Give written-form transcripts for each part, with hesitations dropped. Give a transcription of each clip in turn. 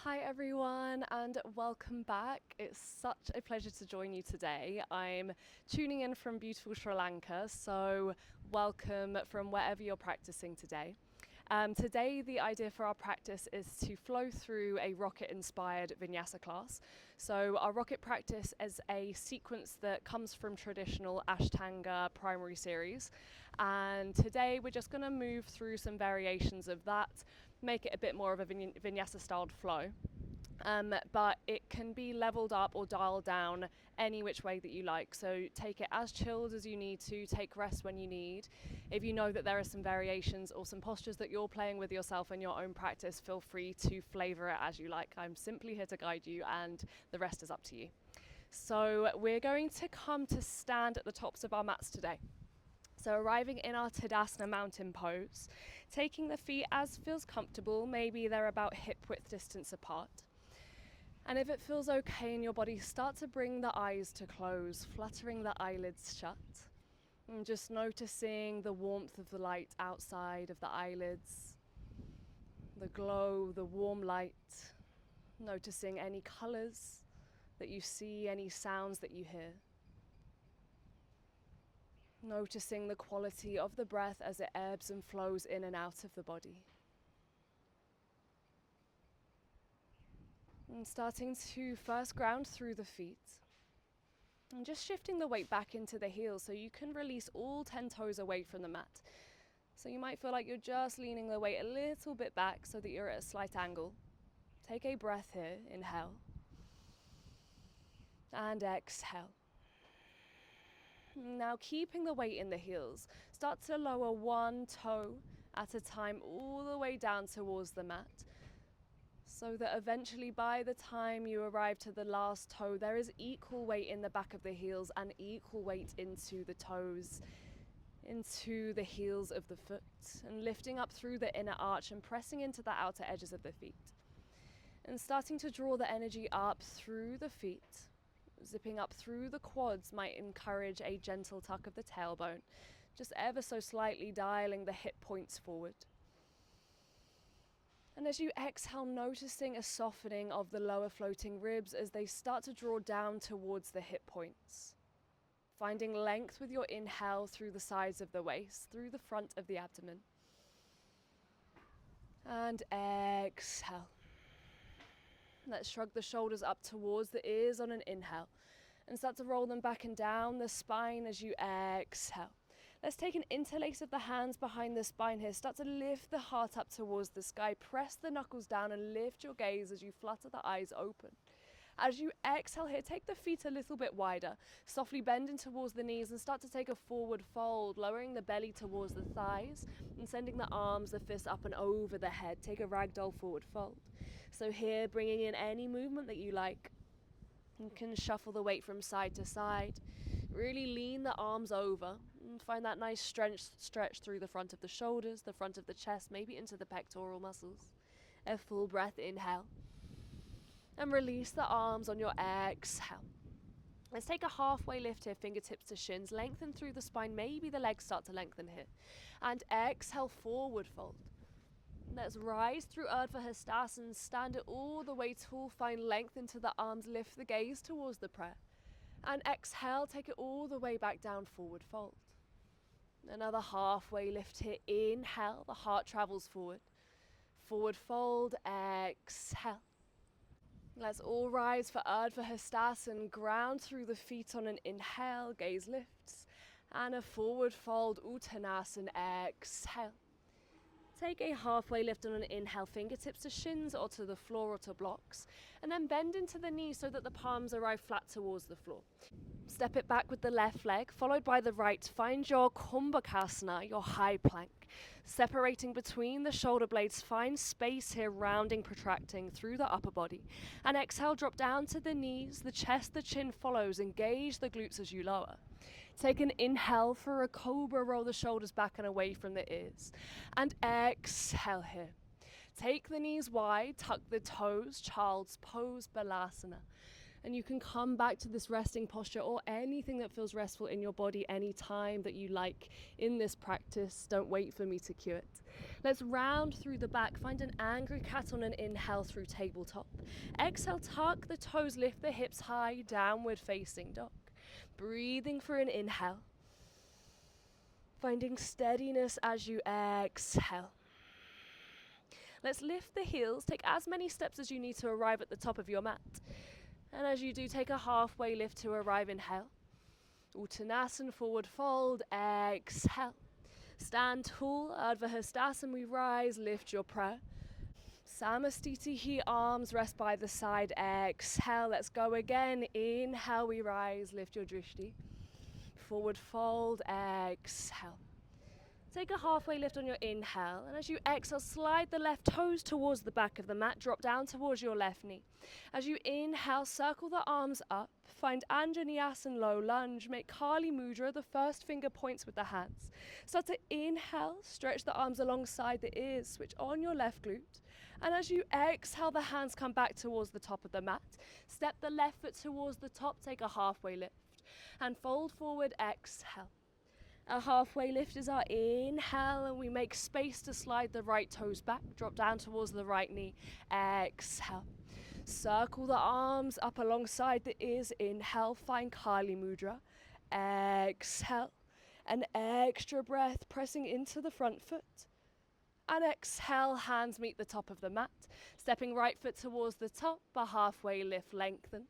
Hi everyone and welcome back. It's such a pleasure to join you today. I'm tuning in from beautiful Sri Lanka, so welcome from wherever you're practicing today. Today the idea for our practice is to flow through a rocket-inspired Vinyasa class. So our rocket practice is a sequence that comes from traditional Ashtanga primary series, and today we're just going to move through some variations of that, make it a bit more of a Vinyasa styled flow. But it can be leveled up or dialed down any which way that you like. So take it as chilled as you need to, take rest when you need. If you know that there are some variations or some postures that you're playing with yourself in your own practice, feel free to flavor it as you like. I'm simply here to guide you and the rest is up to you. So we're going to come to stand at the tops of our mats today. So arriving in our Tadasana mountain pose, taking the feet as feels comfortable, maybe they're about hip width distance apart. And if it feels okay in your body, start to bring the eyes to close, fluttering the eyelids shut. And just noticing the warmth of the light outside of the eyelids, the glow, the warm light, noticing any colors that you see, any sounds that you hear. Noticing the quality of the breath as it ebbs and flows in and out of the body. And starting to first ground through the feet. And just shifting the weight back into the heels so you can release all 10 toes away from the mat. So you might feel like you're just leaning the weight a little bit back so that you're at a slight angle. Take a breath here, inhale. And exhale. Now keeping the weight in the heels, start to lower one toe at a time all the way down towards the mat, so that eventually by the time you arrive to the last toe, there is equal weight in the back of the heels and equal weight into the toes, into the heels of the foot, and lifting up through the inner arch and pressing into the outer edges of the feet. And starting to draw the energy up through the feet. Zipping up through the quads might encourage a gentle tuck of the tailbone, just ever so slightly dialing the hip points forward. And as you exhale, noticing a softening of the lower floating ribs as they start to draw down towards the hip points. Finding length with your inhale through the sides of the waist, through the front of the abdomen. And exhale. Let's shrug the shoulders up towards the ears on an inhale and start to roll them back and down the spine as you exhale. Let's take an interlace of the hands behind the spine here. Start to lift the heart up towards the sky. Press the knuckles down and lift your gaze as you flutter the eyes open. As you exhale here, take the feet a little bit wider. Softly bend in towards the knees and start to take a forward fold, lowering the belly towards the thighs and sending the arms, the fists up and over the head. Take a ragdoll forward fold. So here, bringing in any movement that you like. You can shuffle the weight from side to side. Really lean the arms over and find that nice stretch through the front of the shoulders, the front of the chest, maybe into the pectoral muscles. A full breath, inhale. And release the arms on your exhale. Let's take a halfway lift here, fingertips to shins, lengthen through the spine, maybe the legs start to lengthen here. And exhale, forward fold. Let's rise through Urdhva Hastasana, stand it all the way tall, find length into the arms, lift the gaze towards the prayer. And exhale, take it all the way back down, forward fold. Another halfway lift here, inhale, the heart travels forward. Forward fold, exhale. Let's all rise for Urdhva Hastasana, ground through the feet on an inhale, gaze lifts, and a forward fold, Uttanasana, exhale. Take a halfway lift on an inhale, fingertips to shins or to the floor or to blocks, and then bend into the knees so that the palms arrive flat towards the floor. Step it back with the left leg, followed by the right. Find your Kumbhakasana, your high plank. Separating between the shoulder blades, find space here, rounding, protracting through the upper body. And exhale, drop down to the knees, the chest, the chin follows. Engage the glutes as you lower. Take an inhale for a cobra, roll the shoulders back and away from the ears. And exhale here. Take the knees wide, tuck the toes, child's pose, Balasana. And you can come back to this resting posture or anything that feels restful in your body any time that you like in this practice. Don't wait for me to cue it. Let's round through the back. Find an angry cat on an inhale through tabletop. Exhale, tuck the toes, lift the hips high, downward facing dog. Breathing for an inhale. Finding steadiness as you exhale. Let's lift the heels. Take as many steps as you need to arrive at the top of your mat. And as you do, take a halfway lift to arrive. Inhale. Uttanasana, forward fold. Exhale. Stand tall. Ardha Hastasana, we rise. Lift your prayer. Samastitihi, arms rest by the side. Exhale. Let's go again. Inhale, we rise. Lift your drishti. Forward fold. Exhale. Take a halfway lift on your inhale, and as you exhale, slide the left toes towards the back of the mat, drop down towards your left knee. As you inhale, circle the arms up, find Anjaneyasana, low lunge, make Kali Mudra, the first finger points with the hands. Start to inhale, stretch the arms alongside the ears, switch on your left glute, and as you exhale, the hands come back towards the top of the mat. Step the left foot towards the top, take a halfway lift, and fold forward, exhale. A halfway lift is our inhale, and we make space to slide the right toes back, drop down towards the right knee, exhale. Circle the arms up alongside the ears, inhale, find Kali Mudra, exhale. An extra breath, pressing into the front foot. And exhale, hands meet the top of the mat. Stepping right foot towards the top, a halfway lift, lengthen.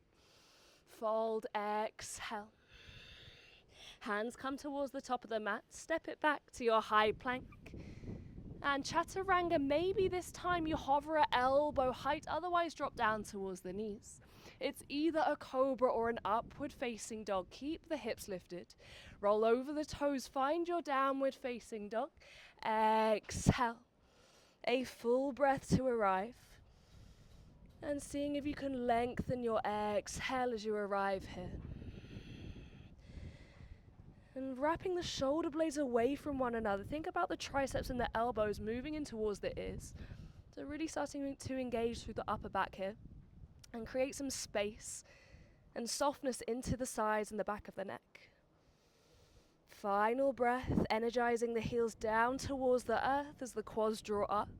Fold, exhale. Hands come towards the top of the mat, step it back to your high plank. And chaturanga, maybe this time you hover at elbow height, otherwise drop down towards the knees. It's either a cobra or an upward facing dog. Keep the hips lifted. Roll over the toes, find your downward facing dog. Exhale. A full breath to arrive. And seeing if you can lengthen your exhale as you arrive here. And wrapping the shoulder blades away from one another. Think about the triceps and the elbows moving in towards the ears. So really starting to engage through the upper back here. And create some space and softness into the sides and the back of the neck. Final breath, energizing the heels down towards the earth as the quads draw up.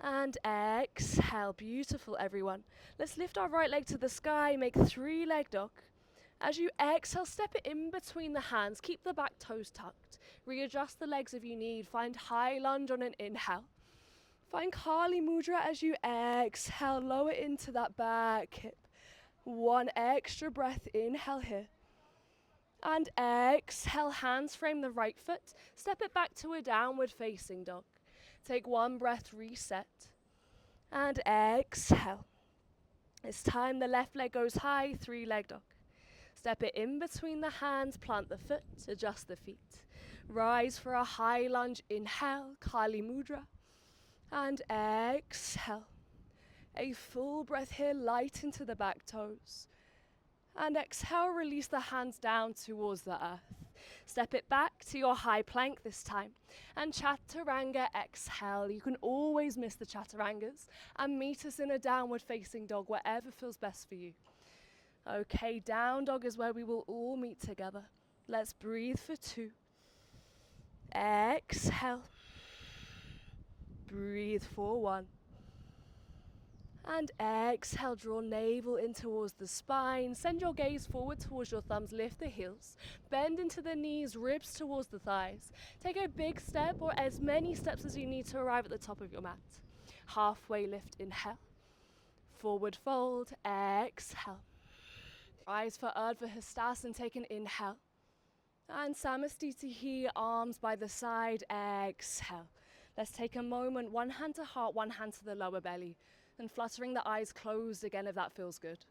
And exhale. Beautiful, everyone. Let's lift our right leg to the sky, make 3-leg dog. As you exhale, step it in between the hands. Keep the back toes tucked. Readjust the legs if you need. Find high lunge on an inhale. Find Kali Mudra as you exhale. Lower into that back hip. One extra breath. Inhale here. And exhale. Hands frame the right foot. Step it back to a downward facing dog. Take one breath. Reset. And exhale. It's time the left leg goes high. 3-leg dog. Step it in between the hands, plant the foot, adjust the feet. Rise for a high lunge, inhale, Kali Mudra. And exhale. A full breath here, light into the back toes. And exhale, release the hands down towards the earth. Step it back to your high plank this time. And chaturanga, exhale. You can always miss the chaturangas. And meet us in a downward facing dog, wherever feels best for you. Okay, down dog is where we will all meet together. Let's breathe for 2. Exhale. Breathe for 1. And exhale, draw navel in towards the spine. Send your gaze forward towards your thumbs, lift the heels. Bend into the knees, ribs towards the thighs. Take a big step or as many steps as you need to arrive at the top of your mat. Halfway lift, inhale. Forward fold, exhale. Rise for Ardha Hastasana, take an inhale. And Samastitihi, arms by the side, exhale. Let's take a moment, one hand to heart, one hand to the lower belly. And fluttering the eyes closed again if that feels good.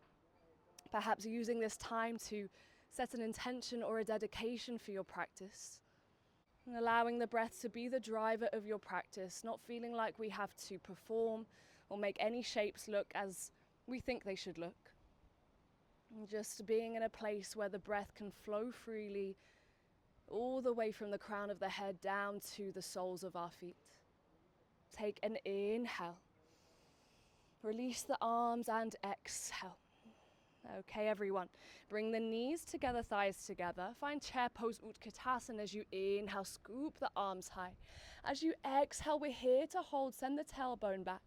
Perhaps using this time to set an intention or a dedication for your practice. And allowing the breath to be the driver of your practice, not feeling like we have to perform or make any shapes look as we think they should look. And just being in a place where the breath can flow freely all the way from the crown of the head down to the soles of our feet. Take an inhale. Release the arms and exhale. Okay, everyone. Bring the knees together, thighs together. Find chair pose Utkatasana as you inhale, scoop the arms high. As you exhale, we're here to hold, send the tailbone back.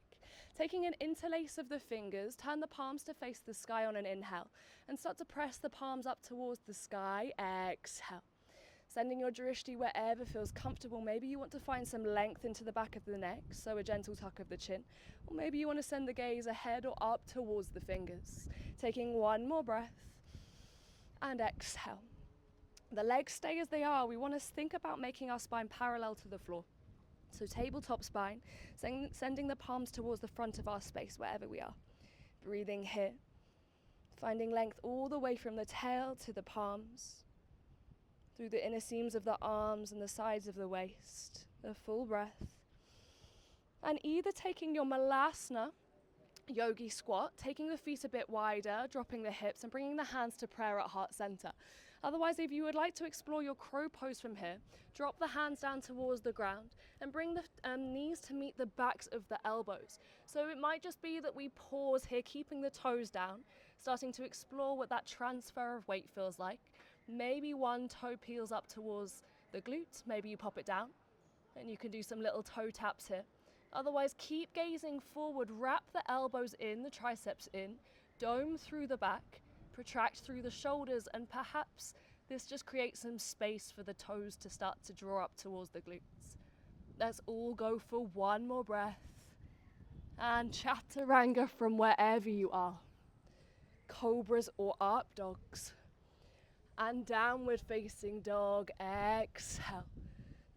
Taking an interlace of the fingers, turn the palms to face the sky on an inhale and start to press the palms up towards the sky. Exhale. Sending your drishti wherever feels comfortable. Maybe you want to find some length into the back of the neck, so a gentle tuck of the chin. Or maybe you want to send the gaze ahead or up towards the fingers. Taking one more breath and exhale. The legs stay as they are. We want to think about making our spine parallel to the floor. So tabletop spine, sending the palms towards the front of our space wherever we are. Breathing here. Finding length all the way from the tail to the palms, through the inner seams of the arms and the sides of the waist. A full breath. And either taking your malasana, yogi squat, taking the feet a bit wider, dropping the hips and bringing the hands to prayer at heart center. Otherwise, if you would like to explore your crow pose from here, drop the hands down towards the ground and bring the knees to meet the backs of the elbows. So it might just be that we pause here, keeping the toes down, starting to explore what that transfer of weight feels like. Maybe one toe peels up towards the glute, maybe you pop it down, and you can do some little toe taps here. Otherwise, keep gazing forward, wrap the elbows in, the triceps in, dome through the back, protract through the shoulders, and perhaps this just creates some space for the toes to start to draw up towards the glutes. Let's all go for one more breath. And chaturanga from wherever you are. Cobras or up dogs. And downward facing dog. Exhale.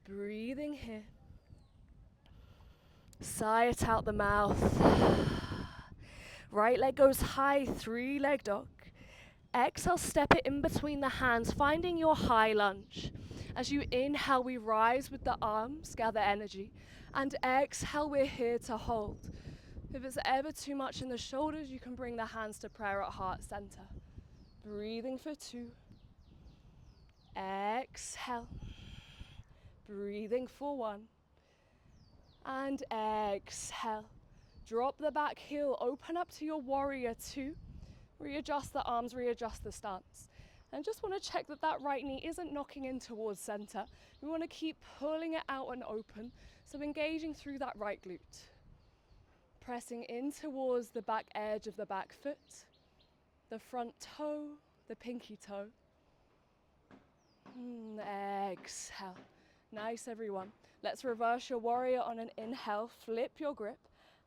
Breathing here. Sigh it out the mouth. Right leg goes high, 3-leg dog. Exhale, step it in between the hands, finding your high lunge. As you inhale, we rise with the arms, gather energy. And exhale, we're here to hold. If it's ever too much in the shoulders, you can bring the hands to prayer at heart center. Breathing for 2. Exhale. Breathing for 1. And exhale. Drop the back heel, open up to your warrior 2. Readjust the arms, readjust the stance. And just want to check that that right knee isn't knocking in towards center. We want to keep pulling it out and open, so engaging through that right glute. Pressing in towards the back edge of the back foot, the front toe, the pinky toe. Exhale. Nice, everyone. Let's reverse your warrior on an inhale, flip your grip.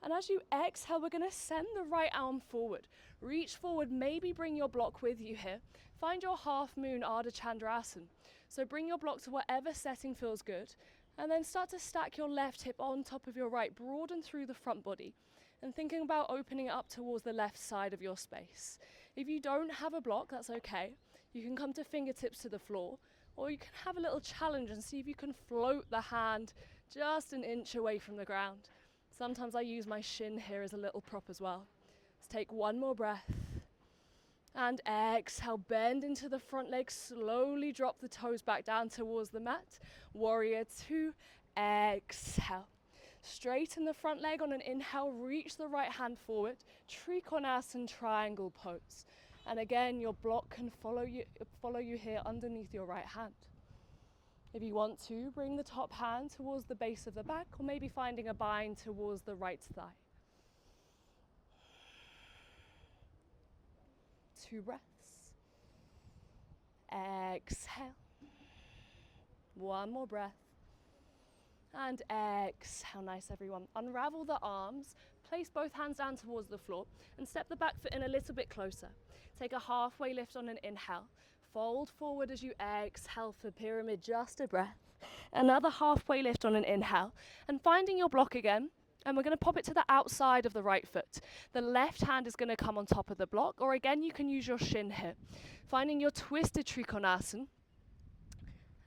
And as you exhale, we're going to send the right arm forward. Reach forward, maybe bring your block with you here. Find your half moon Ardha Chandrasana. So bring your block to whatever setting feels good. And then start to stack your left hip on top of your right, broaden through the front body. And thinking about opening it up towards the left side of your space. If you don't have a block, that's okay. You can come to fingertips to the floor. Or you can have a little challenge and see if you can float the hand just an inch away from the ground. Sometimes I use my shin here as a little prop as well. Let's take one more breath. And exhale, bend into the front leg, slowly drop the toes back down towards the mat. Warrior 2, exhale. Straighten the front leg on an inhale, reach the right hand forward, Trikonasana triangle pose. And again, your block can follow you here underneath your right hand. If you want to, bring the top hand towards the base of the back, or maybe finding a bind towards the right thigh. 2 breaths. Exhale. 1 more breath. And exhale. Nice, everyone. Unravel the arms, place both hands down towards the floor, and step the back foot in a little bit closer. Take a halfway lift on an inhale. Fold forward as you exhale for pyramid, just a breath. Another halfway lift on an inhale. And finding your block again, and we're going to pop it to the outside of the right foot. The left hand is going to come on top of the block, or again, you can use your shin here. Finding your twisted Trikonasana,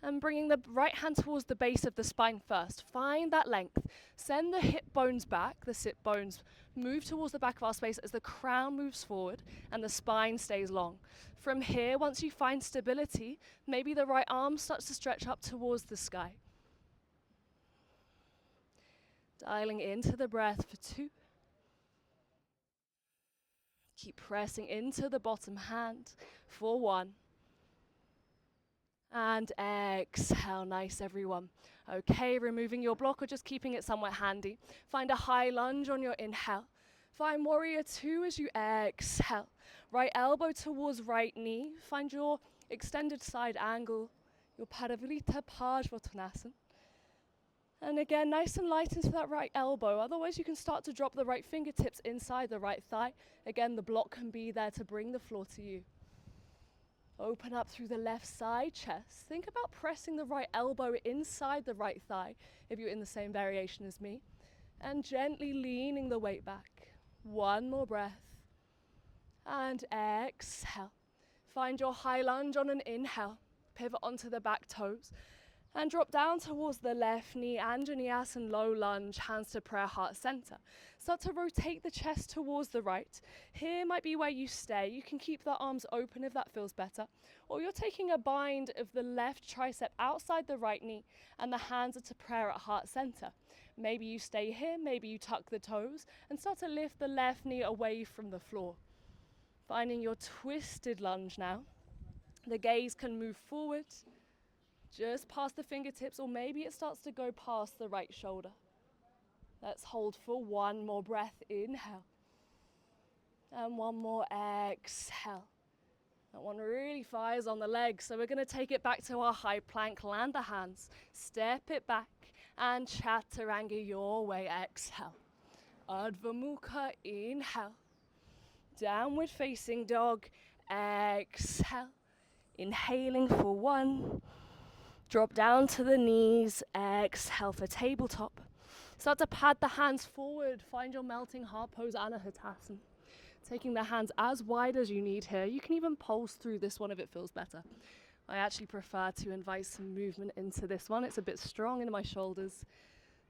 and bringing the right hand towards the base of the spine first. Find that length. Send the hip bones back, the sit bones move towards the back of our space as the crown moves forward and the spine stays long. From here, once you find stability, maybe the right arm starts to stretch up towards the sky. Dialing into the breath for 2. Keep pressing into the bottom hand for 1. And exhale, nice everyone. Okay, removing your block or just keeping it somewhere handy. Find a high lunge on your inhale. Find warrior 2 as you exhale. Right elbow towards right knee. Find your extended side angle, your Parivrtta Parsvottanasana. And again, nice and light into that right elbow. Otherwise, you can start to drop the right fingertips inside the right thigh. Again, the block can be there to bring the floor to you. Open up through the left side chest. Think about pressing the right elbow inside the right thigh if you're in the same variation as me. And gently leaning the weight back. 1 more breath. And exhale. Find your high lunge on an inhale. Pivot onto the back toes. And drop down towards the left knee, Anjaneyasana and low lunge, hands to prayer heart center. Start to rotate the chest towards the right. Here might be where you stay. You can keep the arms open if that feels better. Or you're taking a bind of the left tricep outside the right knee and the hands are to prayer at heart center. Maybe you stay here, maybe you tuck the toes and start to lift the left knee away from the floor. Finding your twisted lunge now. The gaze can move forward, just past the fingertips, or maybe it starts to go past the right shoulder. Let's hold for 1 more breath. Inhale. And 1 more exhale. That one really fires on the legs, so we're going to take it back to our high plank. Land the hands, step it back, and chaturanga your way. Exhale. Ardha Mukha. Inhale. Downward facing dog. Exhale. Inhaling for 1. Drop down to the knees, exhale for tabletop. Start to pad the hands forward, find your melting heart pose, Anahatasana. Taking the hands as wide as you need here. You can even pulse through this one if it feels better. I actually prefer to invite some movement into this one. It's a bit strong in my shoulders,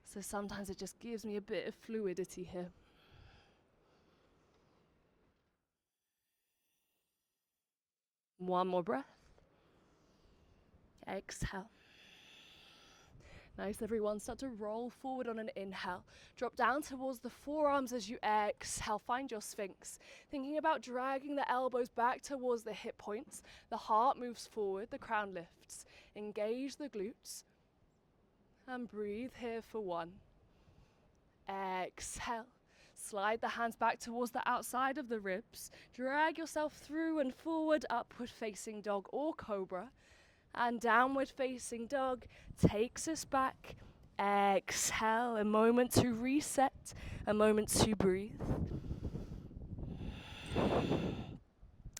so sometimes it just gives me a bit of fluidity here. One more breath. Exhale. Nice, everyone. Start to roll forward on an inhale. Drop down towards the forearms as you exhale. Find your sphinx. Thinking about dragging the elbows back towards the hip points. The heart moves forward, the crown lifts. Engage the glutes. And breathe here for 1. Exhale. Slide the hands back towards the outside of the ribs. Drag yourself through and forward, upward facing dog or cobra. And downward facing dog takes us back. Exhale, a moment to reset, a moment to breathe.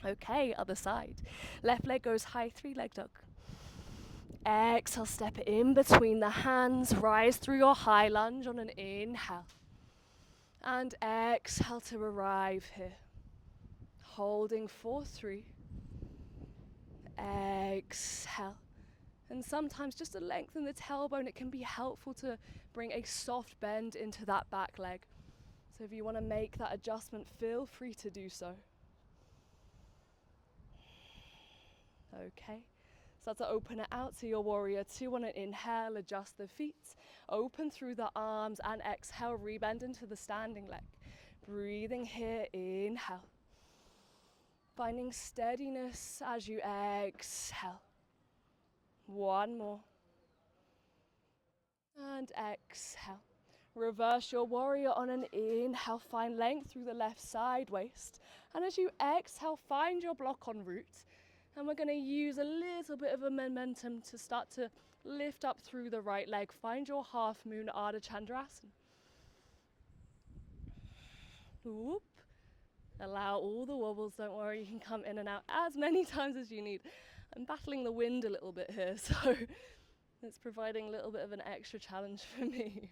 Okay, other side. Left leg goes high, 3-leg dog. Exhale, step it in between the hands, rise through your high lunge on an inhale. And exhale to arrive here. Holding for 3. Exhale. And sometimes just to lengthen the tailbone, it can be helpful to bring a soft bend into that back leg. So if you want to make that adjustment, feel free to do so. Okay. Start to open it out to your warrior 2 on an inhale, adjust the feet, open through the arms and exhale, rebend into the standing leg. Breathing here, inhale. Finding steadiness as you exhale. 1 more. And exhale. Reverse your warrior on an inhale. Find length through the left side waist. And as you exhale, find your block en route. And we're going to use a little bit of a momentum to start to lift up through the right leg. Find your half moon Ardha Chandrasana. Whoop. Allow all the wobbles, don't worry, you can come in and out as many times as you need. I'm battling the wind a little bit here, so it's providing a little bit of an extra challenge for me.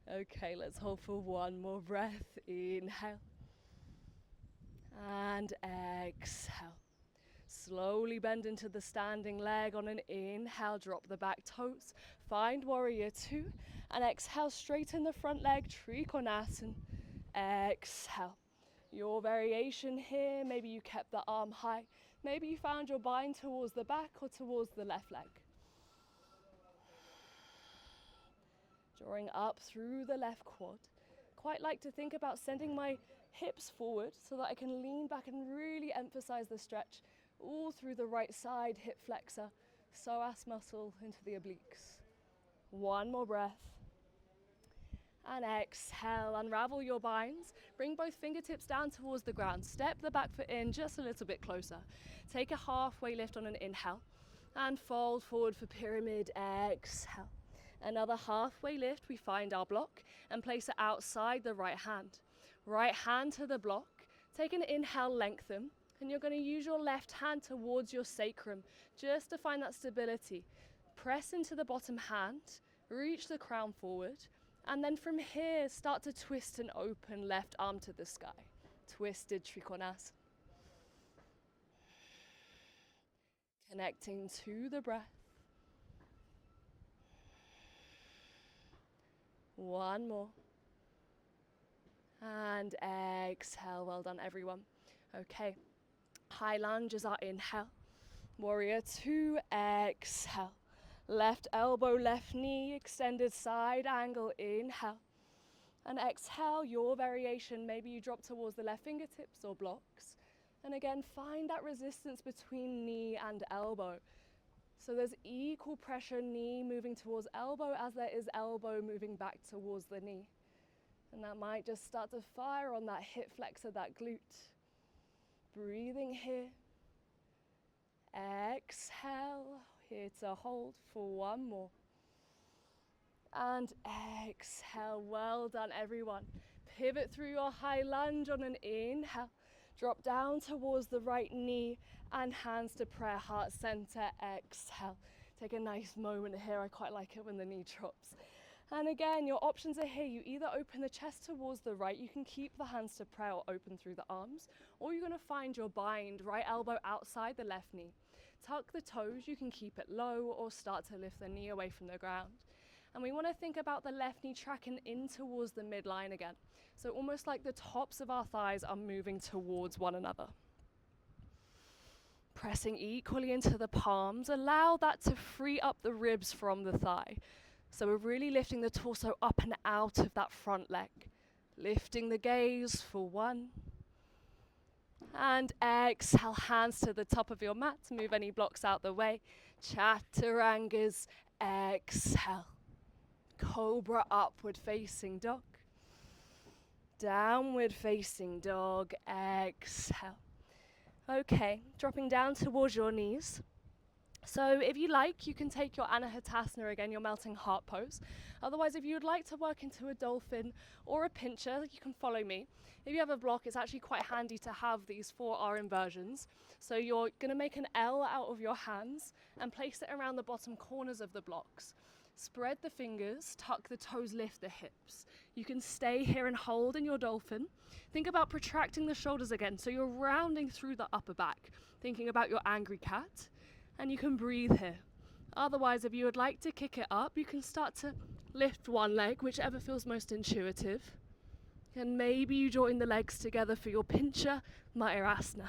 Okay, let's hold for 1 more breath. Inhale. And exhale. Slowly bend into the standing leg on an inhale, drop the back toes. Find warrior 2, and exhale, straighten the front leg, Trikonasana. Exhale. Your variation here, maybe you kept the arm high, maybe you found your bind towards the back or towards the left leg. Drawing up through the left quad, quite like to think about sending my hips forward so that I can lean back and really emphasize the stretch all through the right side hip flexor, psoas muscle into the obliques. One more breath. And exhale, unravel your binds. Bring both fingertips down towards the ground. Step the back foot in just a little bit closer. Take a halfway lift on an inhale and fold forward for pyramid. Exhale. Another halfway lift, we find our block and place it outside the right hand. Right hand to the block. Take an inhale, lengthen, and you're going to use your left hand towards your sacrum just to find that stability. Press into the bottom hand, reach the crown forward, and then from here, start to twist and open left arm to the sky. Twisted Trikonasana. Connecting to the breath. One more. And exhale. Well done, everyone. Okay. High lunge is our inhale. Warrior 2, exhale. Left elbow, left knee, extended side angle, inhale. And exhale, your variation. Maybe you drop towards the left fingertips or blocks. And again, find that resistance between knee and elbow. So there's equal pressure, knee moving towards elbow as there is elbow moving back towards the knee. And that might just start to fire on that hip flexor, that glute. Breathing here. Exhale. Here to hold for one more. And exhale. Well done, everyone. Pivot through your high lunge on an inhale. Drop down towards the right knee and hands to prayer, heart center. Exhale. Take a nice moment here. I quite like it when the knee drops. And again, your options are here. You either open the chest towards the right, you can keep the hands to prayer or open through the arms, or you're going to find your bind, right elbow outside the left knee. Tuck the toes, you can keep it low or start to lift the knee away from the ground. And we want to think about the left knee tracking in towards the midline again. So almost like the tops of our thighs are moving towards one another. Pressing equally into the palms, allow that to free up the ribs from the thigh. So we're really lifting the torso up and out of that front leg. Lifting the gaze for one. And exhale, hands to the top of your mat. Move any blocks out the way. Chaturangas, exhale. Cobra, upward facing dog. Downward facing dog, exhale. Okay, dropping down towards your knees. So if you like, you can take your Anahatasana again, your melting heart pose. Otherwise, if you would like to work into a dolphin or a pincher, you can follow me. If you have a block, it's actually quite handy to have these 4R inversions. So you're going to make an L out of your hands and place it around the bottom corners of the blocks. Spread the fingers, tuck the toes, lift the hips. You can stay here and hold in your dolphin. Think about protracting the shoulders again, so you're rounding through the upper back, thinking about your angry cat. And you can breathe here. Otherwise, if you would like to kick it up, you can start to lift one leg, whichever feels most intuitive. And maybe you join the legs together for your pincher, Mayurasana.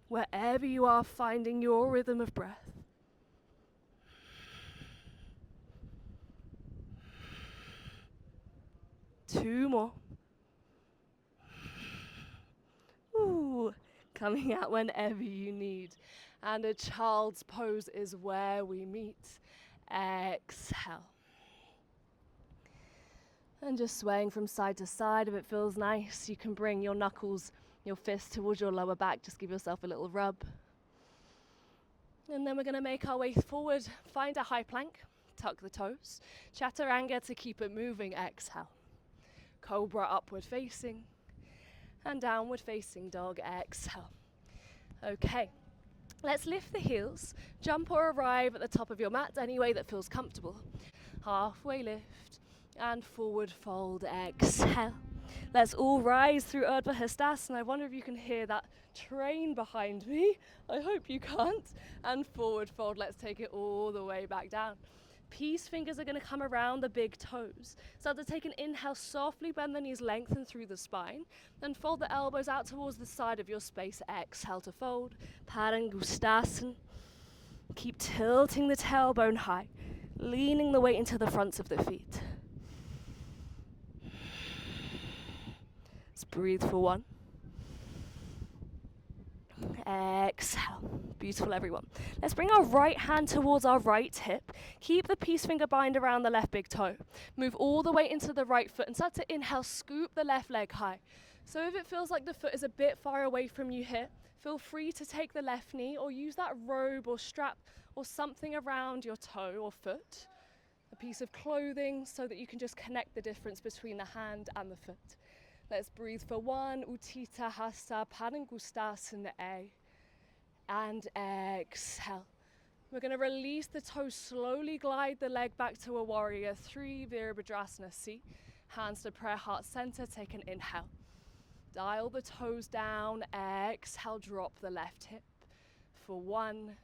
Wherever you are, finding your rhythm of breath. Two more. Ooh. Coming out whenever you need. And a child's pose is where we meet. Exhale. And just swaying from side to side. If it feels nice, you can bring your knuckles, your fists towards your lower back. Just give yourself a little rub. And then we're going to make our way forward. Find a high plank. Tuck the toes. Chaturanga to keep it moving. Exhale. Cobra, upward facing. And downward facing dog, exhale. Okay, let's lift the heels, jump or arrive at the top of your mat any way that feels comfortable. Halfway lift and forward fold, exhale. Let's all rise through Urdhva Hastasana. I wonder if you can hear that train behind me. I hope you can't. And forward fold, let's take it all the way back down. Peace fingers are going to come around the big toes. Start to take an inhale, softly bend the knees, lengthen through the spine. Then fold the elbows out towards the side of your space. Exhale to fold. Padangustasana. Keep tilting the tailbone high, leaning the weight into the fronts of the feet. Breathe for 1. Exhale. Beautiful, everyone. Let's bring our right hand towards our right hip. Keep the peace finger bind around the left big toe. Move all the way into the right foot and start to inhale, scoop the left leg high. So if it feels like the foot is a bit far away from you here, feel free to take the left knee or use that robe or strap or something around your toe or foot, a piece of clothing, so that you can just connect the difference between the hand and the foot. Let's breathe for 1. Utthita Hasta Padangusthasana. And exhale. We're going to release the toes, slowly glide the leg back to a warrior 3, Virabhadrasana C. Hands to prayer heart center, take an inhale. Dial the toes down, exhale, drop the left hip. For 1.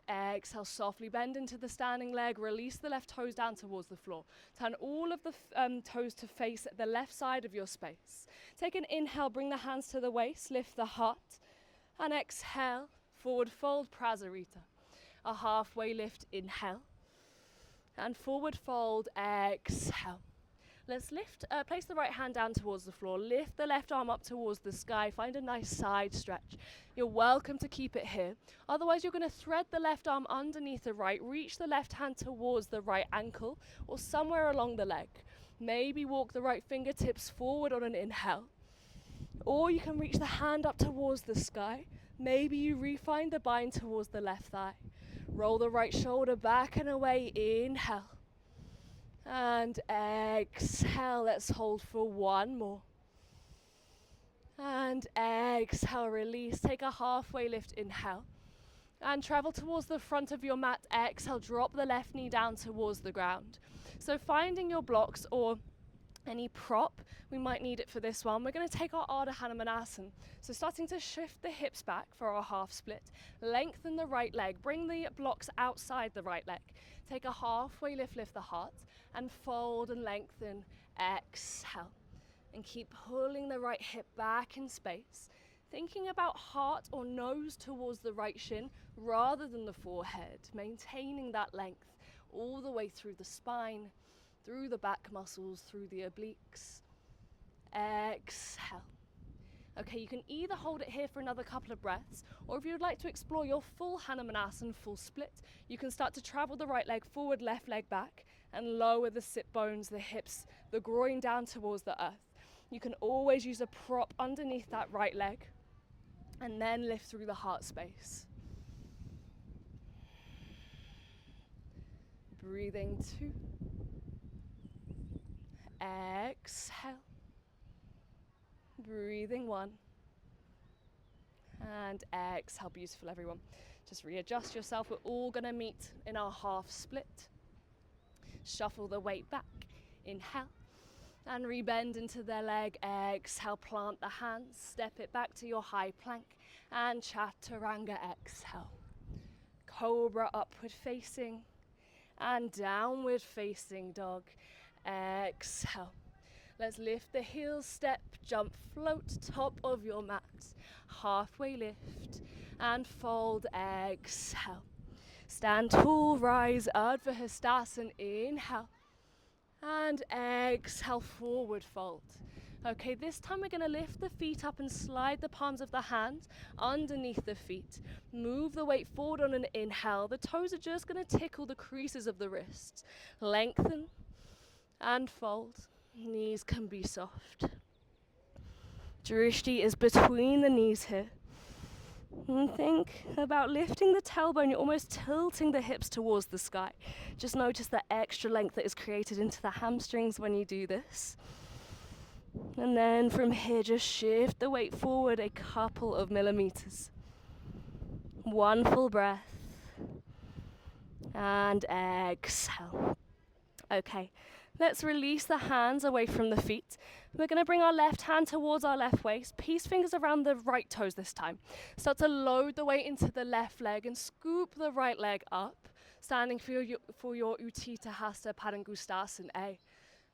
Exhale, softly bend into the standing leg, release the left toes down towards the floor. Turn all of the toes to face the left side of your space. Take an inhale, bring the hands to the waist, lift the heart. And exhale, forward fold, Prasarita. A halfway lift, inhale. And forward fold, exhale. Let's place the right hand down towards the floor. Lift the left arm up towards the sky. Find a nice side stretch. You're welcome to keep it here. Otherwise, you're going to thread the left arm underneath the right. Reach the left hand towards the right ankle or somewhere along the leg. Maybe walk the right fingertips forward on an inhale. Or you can reach the hand up towards the sky. Maybe you refine the bind towards the left thigh. Roll the right shoulder back and away. Inhale. And exhale. Let's hold for 1 more. And exhale, release. Take a halfway lift, inhale. And travel towards the front of your mat. Exhale, drop the left knee down towards the ground. So finding your blocks or any prop, we might need it for this one. We're going to take our Ardha Hanumanasana. So starting to shift the hips back for our half split. Lengthen the right leg. Bring the blocks outside the right leg. Take a halfway lift, lift the heart. And fold and lengthen. Exhale. And keep pulling the right hip back in space. Thinking about heart or nose towards the right shin rather than the forehead. Maintaining that length all the way through the spine, through the back muscles, through the obliques. Exhale. Okay, you can either hold it here for another couple of breaths, or if you would like to explore your full Hanumanasana, full split, you can start to travel the right leg forward, left leg back, and lower the sit bones, the hips, the groin down towards the earth. You can always use a prop underneath that right leg, and then lift through the heart space. Breathing 2. Exhale. Breathing 1. And exhale. Beautiful, everyone. Just readjust yourself. We're all going to meet in our half split. Shuffle the weight back. Inhale. And rebend into the leg. Exhale. Plant the hands. Step it back to your high plank. And Chaturanga. Exhale. Cobra upward facing. And downward facing dog. Exhale. Let's lift the heels, step, jump, float, top of your mat. Halfway lift and fold, exhale. Stand tall, rise, Ardha Hastasana, inhale. And exhale, forward fold. Okay, this time we're going to lift the feet up and slide the palms of the hands underneath the feet. Move the weight forward on an inhale. The toes are just going to tickle the creases of the wrists. Lengthen and fold. Knees can be soft. Drishti is between the knees here. And think about lifting the tailbone. You're almost tilting the hips towards the sky. Just notice the extra length that is created into the hamstrings when you do this. And then from here, just shift the weight forward a couple of millimeters. 1 full breath. And exhale. Okay. Let's release the hands away from the feet. We're going to bring our left hand towards our left waist. Peace fingers around the right toes this time. Start to load the weight into the left leg and scoop the right leg up. Standing for your Utthita Hasta Padangusthasana A.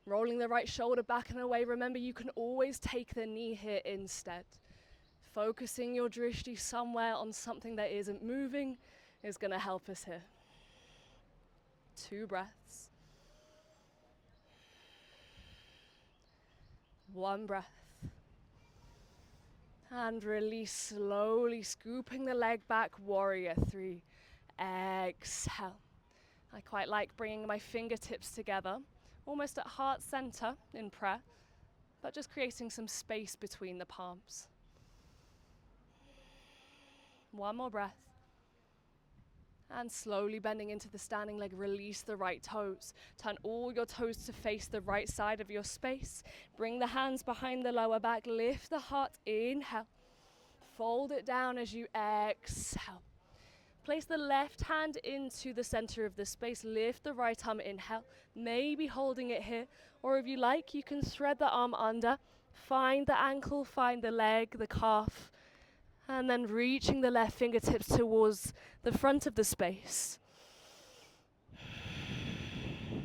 Rolling the right shoulder back and away. Remember, you can always take the knee here instead. Focusing your drishti somewhere on something that isn't moving is going to help us here. 2 breaths. One breath. And release slowly, scooping the leg back, warrior 3. Exhale. I quite like bringing my fingertips together, almost at heart center in prayer, but just creating some space between the palms. One more breath. And slowly bending into the standing leg, release the right toes. Turn all your toes to face the right side of your space. Bring the hands behind the lower back, lift the heart, inhale. Fold it down as you exhale. Place the left hand into the center of the space, lift the right arm, inhale. Maybe holding it here, or if you like, you can thread the arm under. Find the ankle, find the leg, the calf. And then reaching the left fingertips towards the front of the space.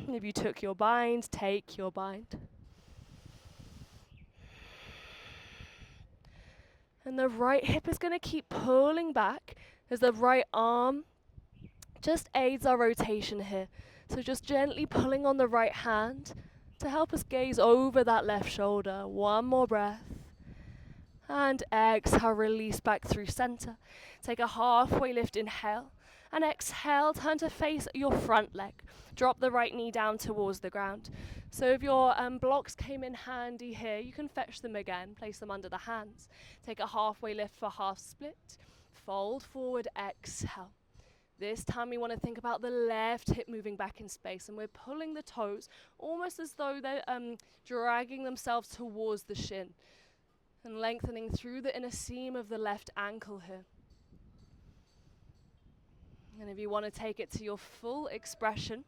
If you took your bind, take your bind. And the right hip is going to keep pulling back as the right arm just aids our rotation here. So just gently pulling on the right hand to help us gaze over that left shoulder. One more breath. And exhale, release back through center. Take a halfway lift, inhale. And exhale, turn to face your front leg. Drop the right knee down towards the ground. So if your blocks came in handy here, you can fetch them again, place them under the hands. Take a halfway lift for half split. Fold forward, exhale. This time we want to think about the left hip moving back in space, and we're pulling the toes almost as though they're dragging themselves towards the shin. And lengthening through the inner seam of the left ankle here. And if you want to take it to your full expression,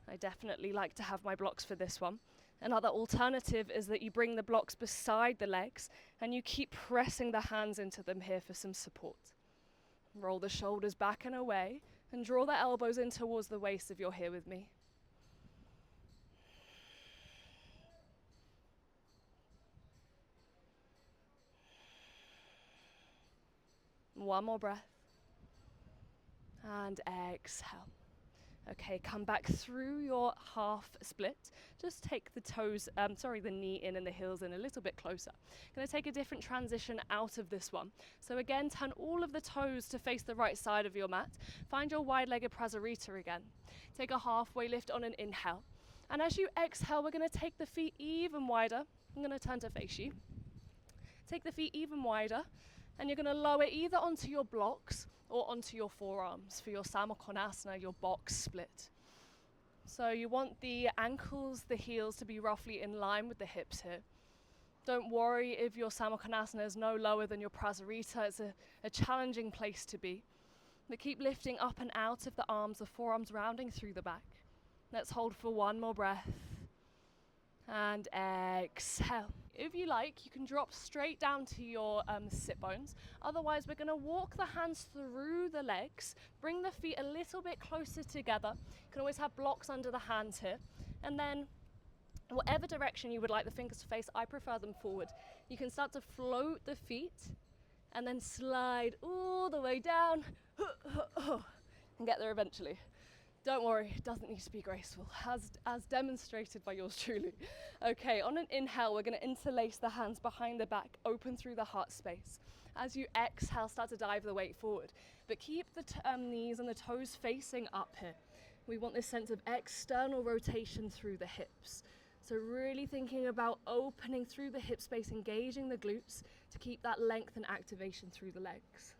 I definitely like to have my blocks for this one. Another alternative is that you bring the blocks beside the legs and you keep pressing the hands into them here for some support. Roll the shoulders back and away and draw the elbows in towards the waist if you're here with me. One more breath. And exhale. Okay, come back through your half split. Just take the toes, the knee in and the heels in a little bit closer. Going to take a different transition out of this one. So again, turn all of the toes to face the right side of your mat. Find your wide-legged prasarita again. Take a halfway lift on an inhale. And as you exhale, we're going to take the feet even wider. I'm going to turn to face you. Take the feet even wider. And you're going to lower either onto your blocks or onto your forearms for your Samokkonasana, your box split. So you want the ankles, the heels to be roughly in line with the hips here. Don't worry if your Samokkonasana is no lower than your prasarita. It's a challenging place to be. But keep lifting up and out of the arms, the forearms rounding through the back. Let's hold for one more breath. And exhale. If you like, you can drop straight down to your sit bones. Otherwise, we're going to walk the hands through the legs. Bring the feet a little bit closer together. You can always have blocks under the hands here. And then, whatever direction you would like the fingers to face, I prefer them forward. You can start to float the feet and then slide all the way down and get there eventually. Don't worry, it doesn't need to be graceful, as demonstrated by yours truly. Okay, on an inhale, we're going to interlace the hands behind the back, open through the heart space. As you exhale, start to dive the weight forward. But keep the knees and the toes facing up here. We want this sense of external rotation through the hips. So really thinking about opening through the hip space, engaging the glutes to keep that length and activation through the legs.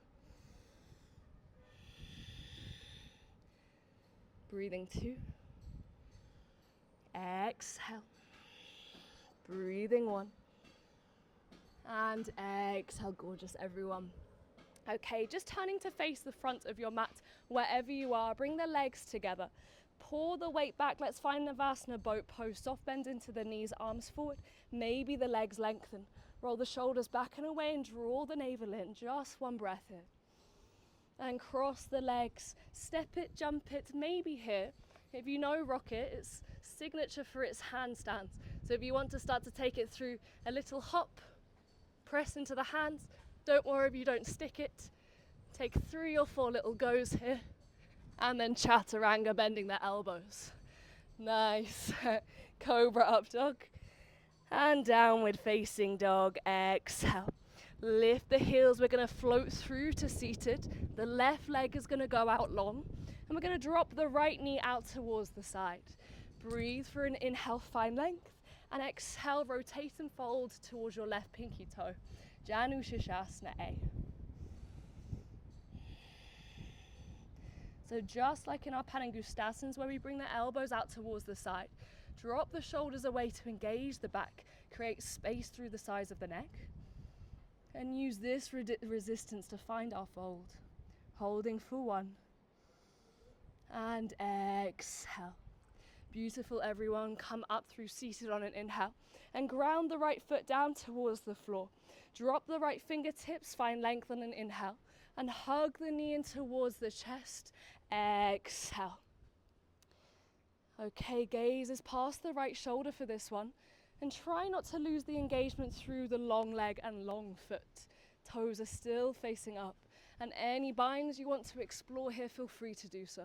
Breathing 2. Exhale. Breathing 1. And exhale. Gorgeous, everyone. Okay, just turning to face the front of your mat wherever you are. Bring the legs together. Pull the weight back. Let's find Navasana boat pose. Soft bend into the knees, arms forward. Maybe the legs lengthen. Roll the shoulders back and away and draw the navel in. Just one breath in. And cross the legs, step it, jump it, maybe here. If you know Rocket, it's signature for its handstands. So if you want to start to take it through a little hop, press into the hands. Don't worry if you don't stick it. Take 3 or 4 little goes here. And then chaturanga, bending the elbows. Nice. Cobra up dog. And downward facing dog, exhale. Lift the heels, we're gonna float through to seated. The left leg is gonna go out long, and we're gonna drop the right knee out towards the side. Breathe for an inhale, find length, and exhale, rotate and fold towards your left pinky toe. Janu Shashasana A. So just like in our Padangustasans where we bring the elbows out towards the side, drop the shoulders away to engage the back, create space through the sides of the neck, and use this resistance to find our fold. Holding for 1, and exhale. Beautiful, everyone. Come up through seated on an inhale, and ground the right foot down towards the floor. Drop the right fingertips, find length on an inhale, and hug the knee in towards the chest. Exhale. Okay, gaze is past the right shoulder for this one, and try not to lose the engagement through the long leg and long foot. Toes are still facing up, and any binds you want to explore here, feel free to do so.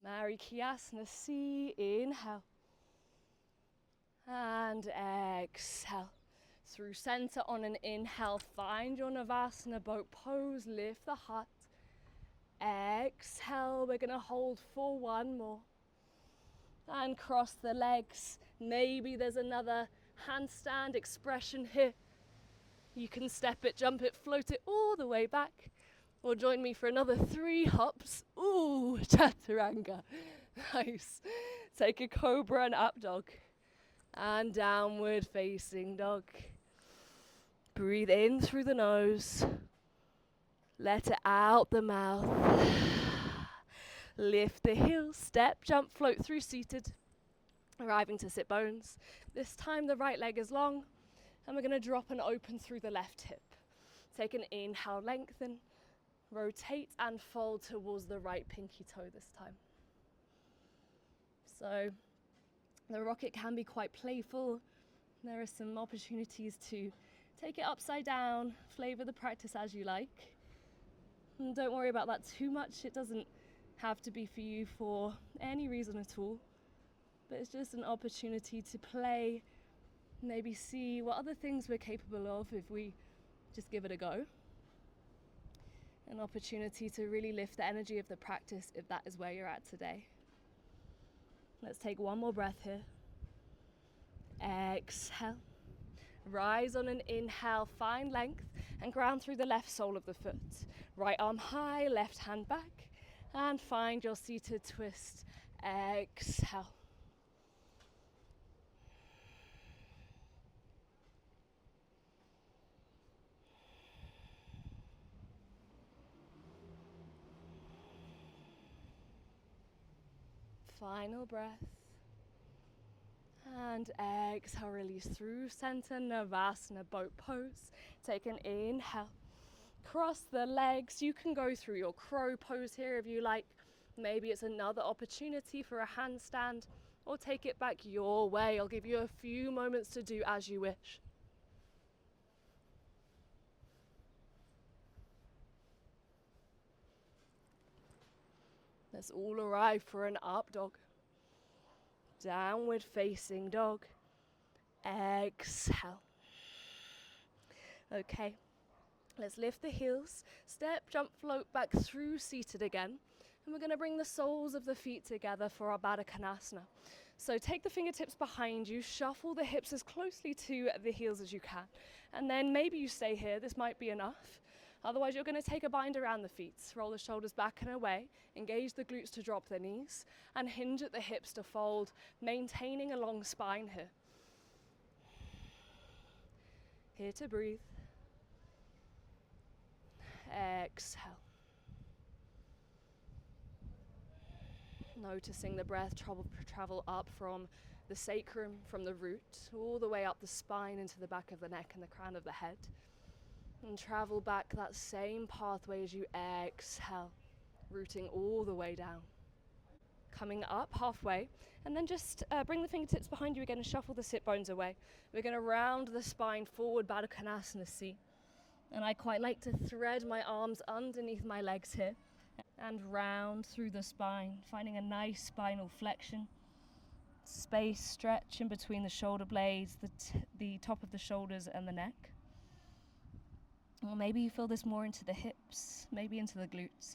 Markos-Thresher, C, inhale, and exhale. Through center on an inhale, find your Navasana boat pose, lift the heart. Exhale, we're gonna hold for 1 more. And cross the legs. Maybe there's another handstand expression here. You can step it, jump it, float it all the way back. Or join me for another 3 hops. Ooh, chaturanga. Nice. Take a cobra and up dog. And downward facing dog. Breathe in through the nose. Let it out the mouth. Lift the heels, step, jump, float through seated. Arriving to sit bones. This time the right leg is long, and we're gonna drop and open through the left hip. Take an inhale, lengthen, rotate and fold towards the right pinky toe this time. So the rocket can be quite playful. There are some opportunities to take it upside down, flavor the practice as you like. And don't worry about that too much. It doesn't have to be for you for any reason at all. But it's just an opportunity to play, maybe see what other things we're capable of if we just give it a go. An opportunity to really lift the energy of the practice if that is where you're at today. Let's take 1 more breath here. Exhale. Rise on an inhale, find length, and ground through the left sole of the foot. Right arm high, left hand back, and find your seated twist. Exhale. Final breath. And exhale, release through center, Navasana boat pose. Take an inhale. Cross the legs. You can go through your crow pose here if you like. Maybe it's another opportunity for a handstand, or take it back your way. I'll give you a few moments to do as you wish. Let's all arrive for an up dog. Downward facing dog. Exhale. Okay, let's lift the heels, step, jump, float back through seated again. And we're going to bring the soles of the feet together for our Baddha Konasana. So take the fingertips behind you, shuffle the hips as closely to the heels as you can. And then maybe you stay here, this might be enough. Otherwise, you're going to take a bind around the feet. Roll the shoulders back and away. Engage the glutes to drop the knees. And hinge at the hips to fold, maintaining a long spine here. Here to breathe. Exhale. Noticing the breath travel up from the sacrum, from the root, all the way up the spine into the back of the neck and the crown of the head. And travel back that same pathway as you exhale, rooting all the way down. Coming up halfway, and then just bring the fingertips behind you again and shuffle the sit bones away. We're going to round the spine forward, Baddha Konasana C. And I quite like to thread my arms underneath my legs here and round through the spine, finding a nice spinal flexion. space, stretch in between the shoulder blades, the top of the shoulders and the neck. Or maybe you feel this more into the hips, maybe into the glutes.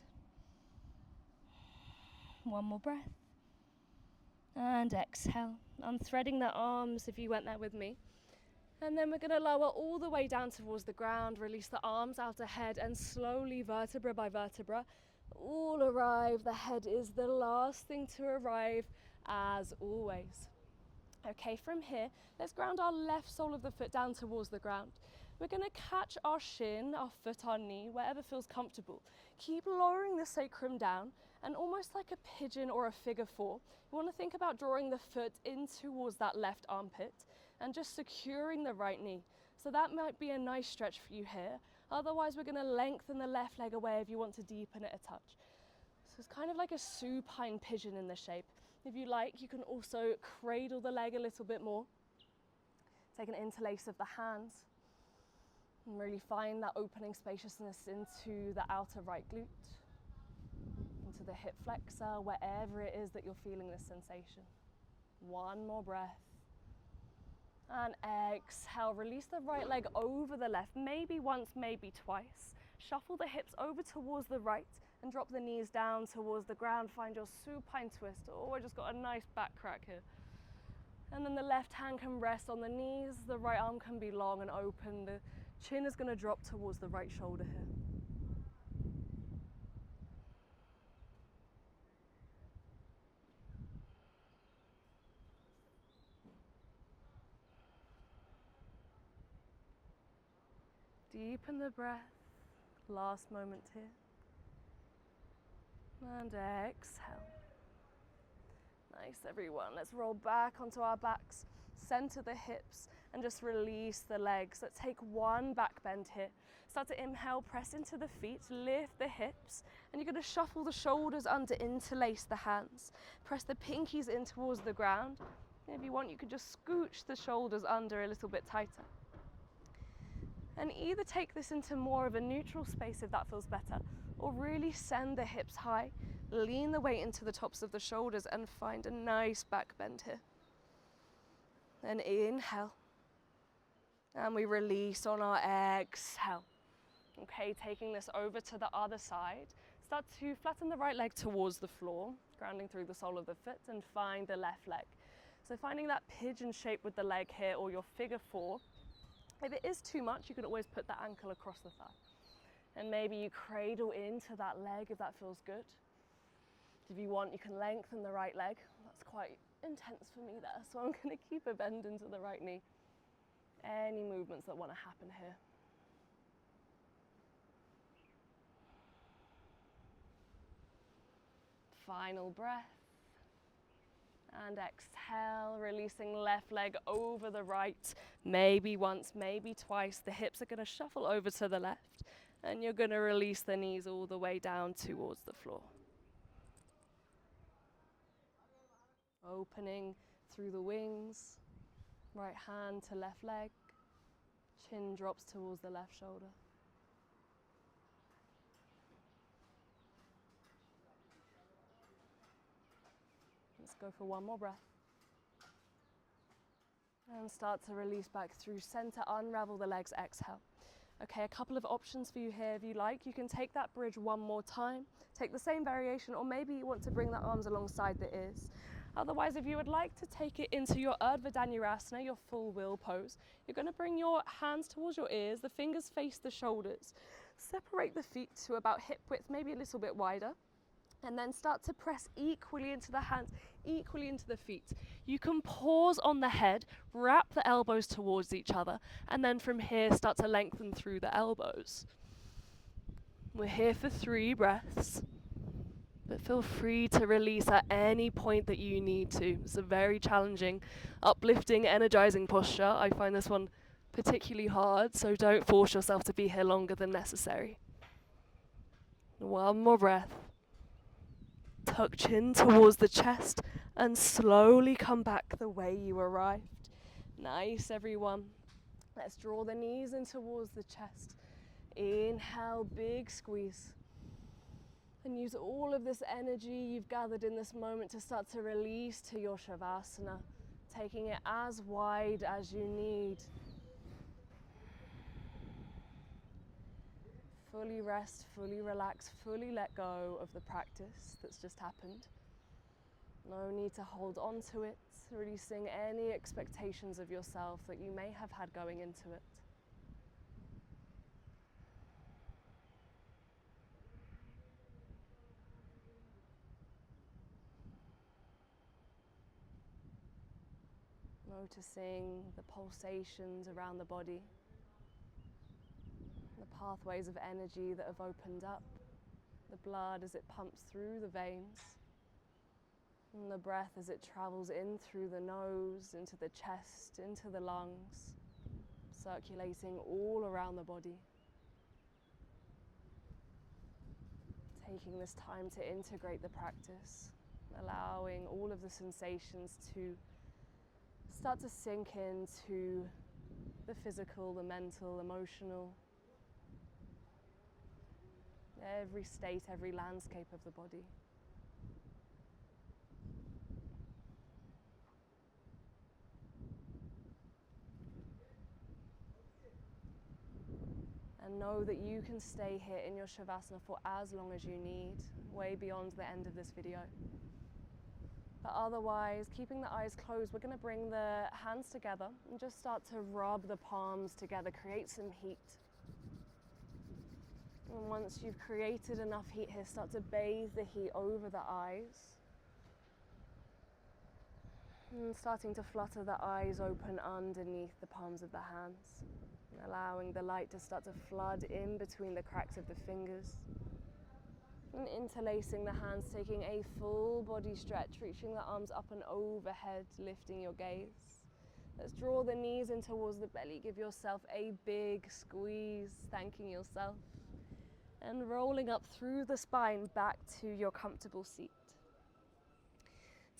One more breath. And exhale. Unthreading the arms if you went there with me. And then we're going to lower all the way down towards the ground, release the arms out ahead, and slowly, vertebra by vertebra, all arrive. The head is the last thing to arrive, as always. Okay, from here, let's ground our left sole of the foot down towards the ground. We're going to catch our shin, our foot, our knee, wherever feels comfortable. Keep lowering the sacrum down, and almost like a pigeon or a figure four, you want to think about drawing the foot in towards that left armpit and just securing the right knee. So that might be a nice stretch for you here. Otherwise, we're going to lengthen the left leg away if you want to deepen it a touch. So it's kind of like a supine pigeon in the shape. If you like, you can also cradle the leg a little bit more. Take an interlace of the hands and really find that opening spaciousness into the outer right glute, into the hip flexor, wherever it is that you're feeling this sensation. One more breath. And exhale, release the right leg over the left, maybe once, maybe twice. Shuffle the hips over towards the right and drop the knees down towards the ground. Find your supine twist. Oh, I just got a nice back crack here. And then the left hand can rest on the knees, the right arm can be long and open. The chin is going to drop towards the right shoulder here. Deepen the breath. Last moment here. And exhale. Nice, everyone. Let's roll back onto our backs, center the hips, and just release the legs. Let's take one back bend here. Start to inhale, press into the feet, lift the hips, and you're going to shuffle the shoulders under, interlace the hands. Press the pinkies in towards the ground. If you want, you can just scooch the shoulders under a little bit tighter. And either take this into more of a neutral space if that feels better, or really send the hips high, lean the weight into the tops of the shoulders and find a nice back bend here. And inhale. And we release on our exhale. Okay, taking this over to the other side. Start to flatten the right leg towards the floor, grounding through the sole of the foot, and find the left leg. So finding that pigeon shape with the leg here, or your figure four. If it is too much, you can always put the ankle across the thigh. And maybe you cradle into that leg if that feels good. If you want, you can lengthen the right leg. That's quite intense for me there, so I'm going to keep a bend into the right knee. Any movements that want to happen here. Final breath. And exhale, releasing left leg over the right. Maybe once, maybe twice. The hips are going to shuffle over to the left. And you're going to release the knees all the way down towards the floor. Opening through the wings. Right hand to left leg. Chin drops towards the left shoulder. Let's go for one more breath. And start to release back through center, unravel the legs, exhale. Okay, a couple of options for you here if you like. You can take that bridge one more time, take the same variation, or maybe you want to bring the arms alongside the ears. Otherwise, if you would like to take it into your Urdhva Dhanurasana, your full wheel pose, you're going to bring your hands towards your ears, the fingers face the shoulders. Separate the feet to about hip width, maybe a little bit wider. And then start to press equally into the hands, equally into the feet. You can pause on the head, wrap the elbows towards each other, and then from here start to lengthen through the elbows. We're here for 3 breaths, but feel free to release at any point that you need to. It's a very challenging, uplifting, energizing posture. I find this one particularly hard, so don't force yourself to be here longer than necessary. One more breath. Tuck chin towards the chest and slowly come back the way you arrived. Nice, everyone. Let's draw the knees in towards the chest. Inhale, big squeeze. And use all of this energy you've gathered in this moment to start to release to your Savasana. taking it as wide as you need. Fully rest, fully relax, fully let go of the practice that's just happened. No need to hold on to it, releasing any expectations of yourself that you may have had going into it. Noticing the pulsations around the body, the pathways of energy that have opened up, the blood as it pumps through the veins, and the breath as it travels in through the nose, into the chest, into the lungs, circulating all around the body. Taking this time to integrate the practice, allowing all of the sensations to start to sink into the physical, the mental, emotional, every state, every landscape of the body. And know that you can stay here in your Shavasana for as long as you need, way beyond the end of this video. But otherwise, keeping the eyes closed, we're going to bring the hands together and just start to rub the palms together, create some heat. And once you've created enough heat here, start to bathe the heat over the eyes. And starting to flutter the eyes open underneath the palms of the hands. And allowing the light to start to flood in between the cracks of the fingers. And interlacing the hands, taking a full body stretch, reaching the arms up and overhead, lifting your gaze. Let's draw the knees in towards the belly, give yourself a big squeeze, thanking yourself. And rolling up through the spine back to your comfortable seat.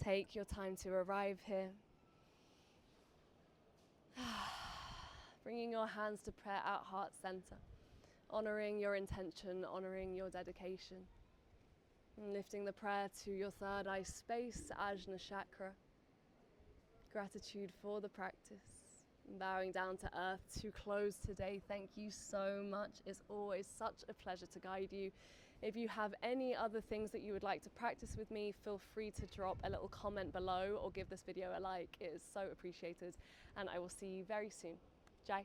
Take your time to arrive here. Bringing your hands to prayer at heart center, honoring your intention, honoring your dedication. And lifting the prayer to your third eye space, Ajna Chakra. Gratitude for the practice. And bowing down to earth to close today. Thank you so much. It's always such a pleasure to guide you. If you have any other things that you would like to practice with me, feel free to drop a little comment below or give this video a like. It is so appreciated. And I will see you very soon. Jai.